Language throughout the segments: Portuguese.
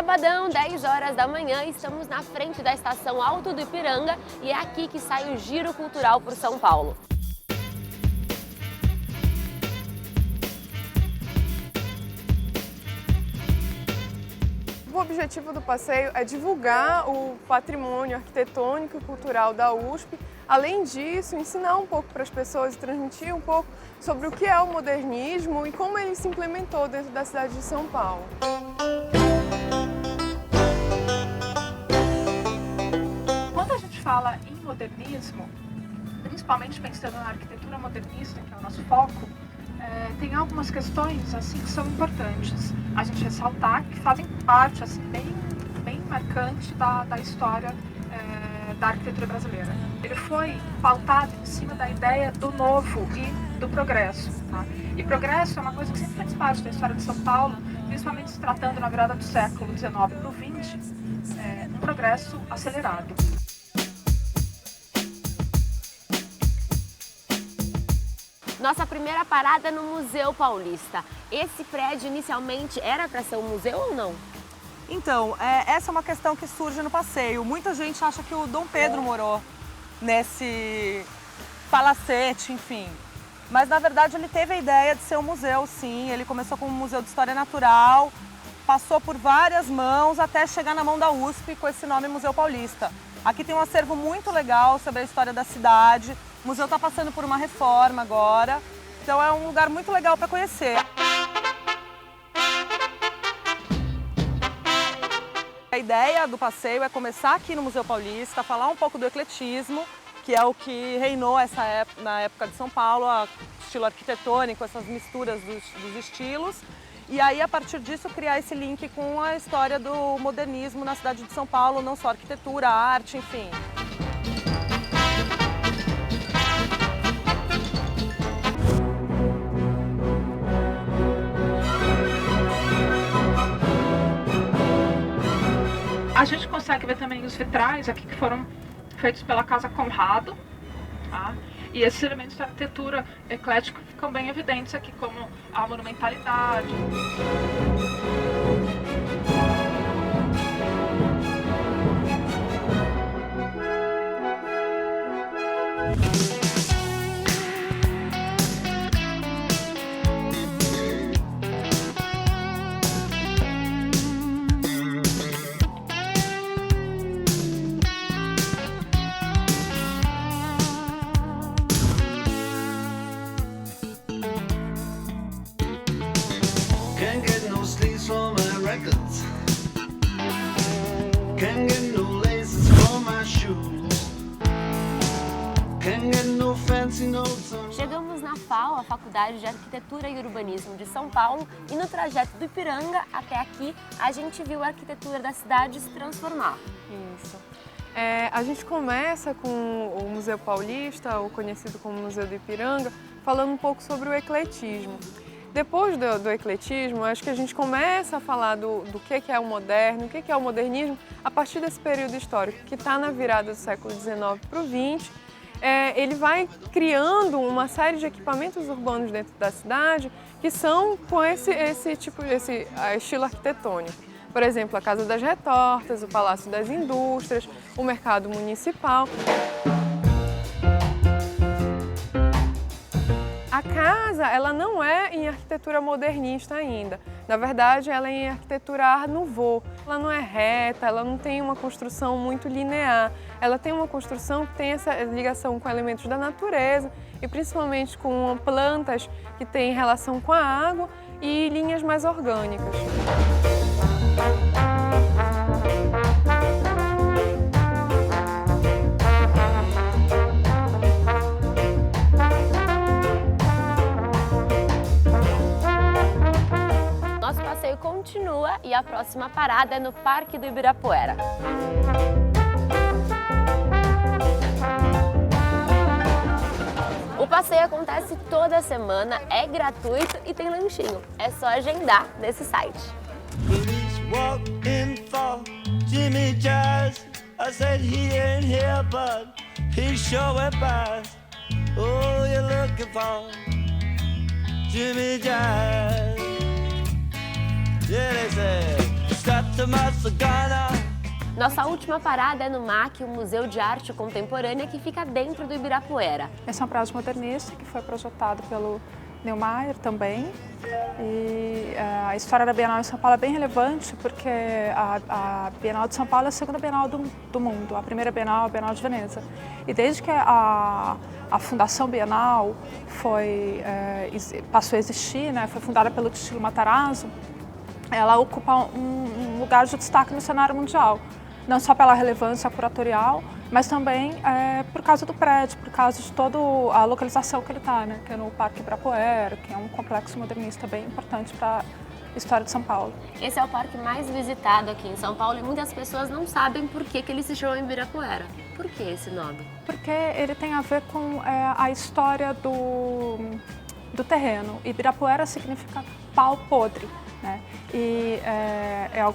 Sabadão, 10 horas da manhã, estamos na frente da estação Alto do Ipiranga e é aqui que sai o Giro Cultural por São Paulo. O objetivo do passeio é divulgar o patrimônio arquitetônico e cultural da USP. Além disso, ensinar um pouco para as pessoas e transmitir um pouco sobre o que é o modernismo e como ele se implementou dentro da cidade de São Paulo. Quando a gente fala em modernismo, principalmente pensando na arquitetura modernista, que é o nosso foco, tem algumas questões assim que são importantes a gente ressaltar, que fazem parte assim, bem marcante da história da arquitetura brasileira. Ele foi pautado em cima da ideia do novo e do progresso. Tá? E progresso é uma coisa que sempre faz parte da história de São Paulo, principalmente se tratando na virada do século XIX para o XX, um progresso acelerado. Nossa primeira parada no Museu Paulista. Esse prédio inicialmente era para ser um museu ou não? Então, essa é uma questão que surge no passeio. Muita gente acha que o Dom Pedro morou nesse palacete, enfim. Mas, na verdade, ele teve a ideia de ser um museu, sim. Ele começou como um museu de história natural, passou por várias mãos até chegar na mão da USP com esse nome Museu Paulista. Aqui tem um acervo muito legal sobre a história da cidade. O museu está passando por uma reforma agora, então é um lugar muito legal para conhecer. A ideia do passeio é começar aqui no Museu Paulista, falar um pouco do ecletismo, que é o que reinou na época de São Paulo, o estilo arquitetônico, essas misturas dos estilos. E aí, a partir disso, criar esse link com a história do modernismo na cidade de São Paulo, não só arquitetura, arte, enfim. A gente consegue ver também os vitrais aqui que foram feitos pela Casa Conrado, tá? E esses elementos da arquitetura eclética ficam bem evidentes aqui, como a monumentalidade. Can't get no sleeves for my records. Can't get no laces for my shoes. Can't get no fancy notes on... Chegamos na FAU, a Faculdade de Arquitetura e Urbanismo de São Paulo, e no trajeto do Ipiranga até aqui a gente viu a arquitetura da cidade se transformar. Isso. A gente começa com o Museu Paulista, ou conhecido como Museu do Ipiranga, falando um pouco sobre o ecletismo. Depois do ecletismo, acho que a gente começa a falar do que é o moderno, o que é o modernismo, a partir desse período histórico, que está na virada do século XIX para o XX. Ele vai criando uma série de equipamentos urbanos dentro da cidade que são com esse estilo arquitetônico. Por exemplo, a Casa das Retortas, o Palácio das Indústrias, o Mercado Municipal. A casa, ela não é em arquitetura modernista ainda. Na verdade, ela é em arquitetura Art Nouveau. Ela não é reta, ela não tem uma construção muito linear. Ela tem uma construção que tem essa ligação com elementos da natureza e principalmente com plantas que têm relação com a água e linhas mais orgânicas. Nosso passeio continua e a próxima parada é no Parque do Ibirapuera. O passeio acontece toda semana, é gratuito e tem lanchinho. É só agendar nesse site. Police walk in for Jimmy Jazz. I said he ain't here, but he sure went past. Oh, you're looking for Jimmy Jazz. Yeah, they said strapped to my Sagana. Nossa última parada é no MAC, o Museu de Arte Contemporânea, que fica dentro do Ibirapuera. Esse é um prédio modernista que foi projetado pelo Neumayer também. E a história da Bienal em São Paulo é bem relevante porque a Bienal de São Paulo é a segunda Bienal do mundo. A primeira Bienal é a Bienal de Veneza. E desde que a Fundação Bienal passou a existir, né, foi fundada pelo Titilo Matarazzo, ela ocupa um lugar de destaque no cenário mundial. Não só pela relevância curatorial, mas também por causa do prédio, por causa de toda a localização que ele está, né? Que é no Parque Ibirapuera, que é um complexo modernista bem importante para a história de São Paulo. Esse é o parque mais visitado aqui em São Paulo e muitas pessoas não sabem por que ele se chama Ibirapuera. Por que esse nome? Porque ele tem a ver com a história do terreno. Ibirapuera significa pau podre. Né? E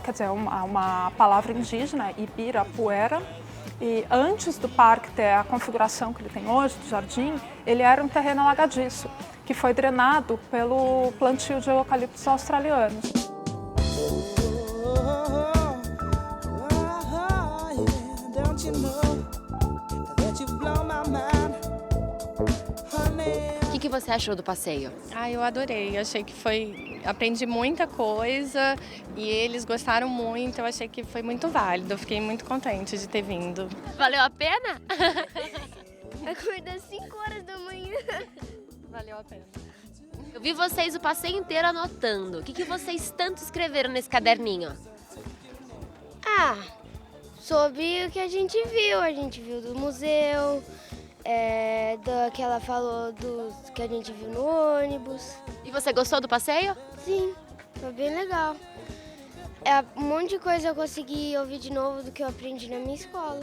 quer dizer, uma palavra indígena, Ibirapuera, e antes do parque ter a configuração que ele tem hoje, do jardim, ele era um terreno alagadiço, que foi drenado pelo plantio de eucaliptos australianos. O que você achou do passeio? Eu adorei, achei que aprendi muita coisa e eles gostaram muito, eu achei que foi muito válido, eu fiquei muito contente de ter vindo. Valeu a pena? Acordei às 5 horas da manhã. Valeu a pena. Eu vi vocês o passeio inteiro anotando. O que vocês tanto escreveram nesse caderninho? Sobre o que a gente viu do museu, do que ela falou que a gente viu no ônibus. E você gostou do passeio? Sim, foi bem legal. Um monte de coisa eu consegui ouvir de novo do que eu aprendi na minha escola.